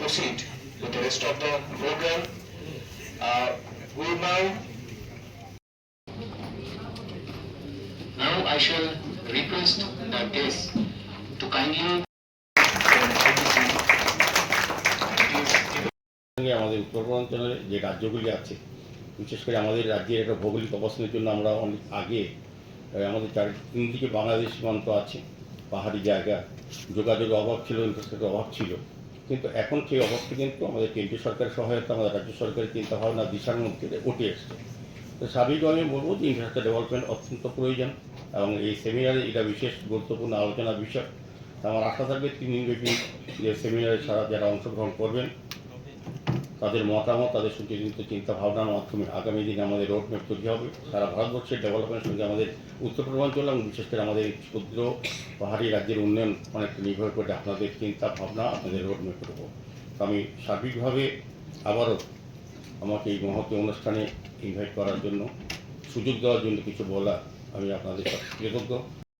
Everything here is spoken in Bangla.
proceed with the rest of the program. We now I shall request the guests to kindly আমাদের উত্তর পূর্বাঞ্চলের যে রাজ্যগুলি আছে, বিশেষ করে আমাদের রাজ্যের একটা ভৌগোলিক অবস্থানের জন্য আমরা অনেক আগে আমাদের চারিদিকে বাংলাদেশ সীমান্ত আছে, পাহাড়ি জায়গা, যোগাযোগের অভাব ছিল, ইনফ্রাস্ট্রাকচার অভাব ছিল। কিন্তু এখন সেই অভাবটি কিন্তু আমাদের কেন্দ্রীয় সরকারের সহায়তা, আমাদের রাজ্য সরকারের চিন্তাভাবনা দিশার মধ্যে উঠে এসছে। তো স্বাভাবিকভাবে আমি বলবো যে ইনফ্রাস্ট্রাকচার ডেভেলপমেন্ট অত্যন্ত প্রয়োজন এবং এই সেমিনারে এটা বিশেষ গুরুত্বপূর্ণ আলোচনার বিষয়। আমার আশা থাকবে 3 দিনব্যাপী যে সেমিনারে যারা অংশগ্রহণ করবেন তাদের মতামত, তাদের সুচিন্তিত চিন্তা ভাবনার মাধ্যমে আগামী দিনে আমাদের রোডম্যাপ তৈরি হবে। সারা ভারতবর্ষের ডেভেলপমেন্টের সঙ্গে আমাদের উত্তর পূর্বাঞ্চল এবং বিশেষ করে আমাদের ক্ষুদ্র পাহাড়ি রাজ্যের উন্নয়ন অনেকটা নির্ভর করে আপনাদের চিন্তা ভাবনা, আপনাদের রোডম্যাপের উপর। তো আমি সার্বিকভাবে আবারও আমাকে এই মহৎ অনুষ্ঠানে ইনভাইট করার জন্য, সুযোগ দেওয়ার জন্য কিছু বলা, আমি আপনাদের কৃতজ্ঞ।